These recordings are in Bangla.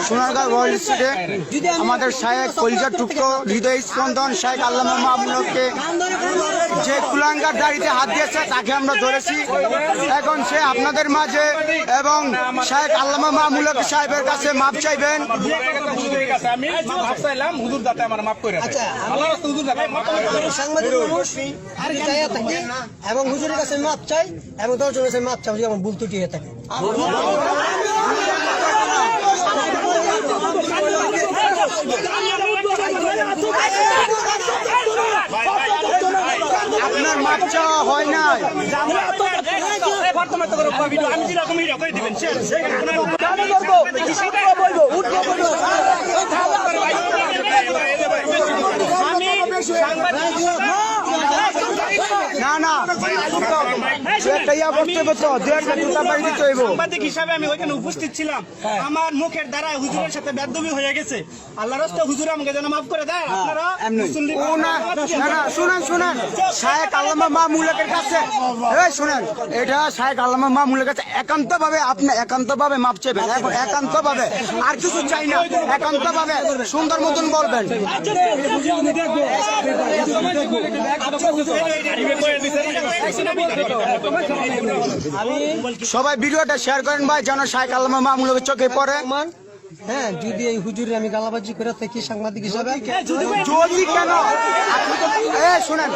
সোনারগাঁও রয়্যাল স্ট্রিটে আমাদের শায়েখ কলিজার টুকরো হৃদয় স্পন্দন শায়েখ আল্লামা মামুনকে যে কুলাঙ্গার দাড়িতে হাত দিয়েছে তাকে আমরা ধরেছি। এখন সে আপনাদের মাঝে এবং শায়েখ আল্লামা মামুনক সাহেবের কাছে মাপ চাইবেন। সাংবাদিক মানুষ এবং হুজুরের কাছে মাপ চাই এবং দর্শকের কাছে মাপ চাই যদি আমার ভুল ত্রুটি হয়ে থাকে। আপনার মাপ চাওয়া হয় নাই। না না সাংবাদিক হিসাবে আমি ওইখানে উপস্থিত ছিলাম, আমার মুখের দ্বারা হুজুরের সাথে বেদবি হয়ে গেছে। আল্লাহর রাস্তায় হুজুর আমাকে যেন মাফ করে দেয়। আপনারা শুনেন শায়েখ আল্লামা মামুনকের কাছে শুনেন, এটা শায়েখ আল্লামা মামুনের কাছে একান্ত ভাবে আপনি একান্ত ভাবে মাপ চাইবেন, একান্ত ভাবে, আর কিছু চাই না, একান্ত ভাবে সুন্দর মতন বলবেন। সবাই ভিডিওটা শেয়ার করেন ভাই, যেন শায়েখ আল্লামা মামুনের চোখে পড়ে। হ্যাঁ, যদি এই হুজুরে আমি গালাবাজি করে থাকি সাংবাদিক হিসাবে, যদি কেন শুনেন,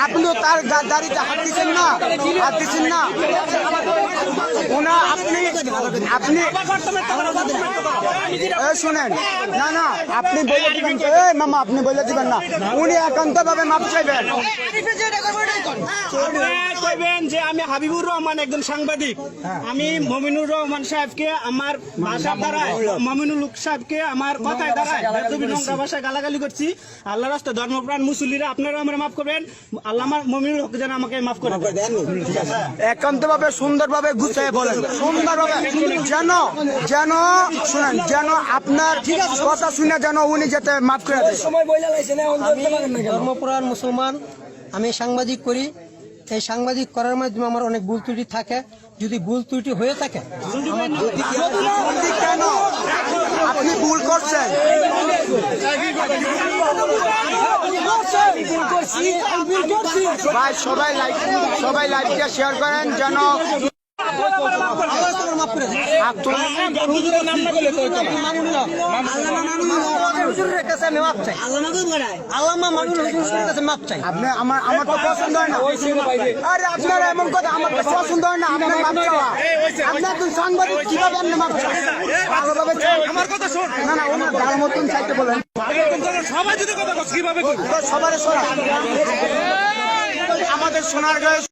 আপনি তো তার দাড়িতে হাত দিচ্ছেন না, ওনা আপনি শুনেন, না আপনি বলে দিবেন, মামা আপনি বলে দিবেন না, উনি একান্ত ভাবে মাপ চাইবেন। যে আমি হাবিবুর রহমান একজন সাংবাদিক, আমি মমিনুর রহমান সাহেবকে আমার ভাষার দ্বারায়, মমিনুল হক সাহেবকে আমার কথায় দ্বারায় নোংরা ভাষায় গালাগালি করছি। আল্লাহ রাস্তায় ধর্মপ্রাণ মুসল্লিরা আপনারা আমার মাফ করবেন, আল্লাহ আমার মমিনুল হক যেন আমাকে মাফ করে দেন। একান্ত ভাবে সুন্দর ভাবে গুছিয়ে বলেন, সুন্দর ভাবে, যেন শুনেন, যেন আপনার কথা শুনে যেন উনি যেতে মাফ করে দেন। ধর্মপ্রাণ মুসলমান, আমি সাংবাদিক করি। এই সাংবাদিক করার মাধ্যমে আমার অনেক ভুল ত্রুটি থাকে। যদি ভুল ত্রুটি হয়ে থাকে, কেন আপনি ভুল করছেন? ভাই সবাই লাইভটা শেয়ার করেন যেন আপনি আমার তো পছন্দ হয় না। আরে আপনার এমন কথা আমার তো পছন্দ হয় না। আপনার মাপ চাওয়া, আপনি একজন সাংবাদিক, কিভাবে আপনি মাপ চান? ভালোভাবে আমার কথা শোন, না ওনার গাল মতন চাইতে বলেন, সবাই যদি কথা কিভাবে সবাই আমাদের সোনারগাঁও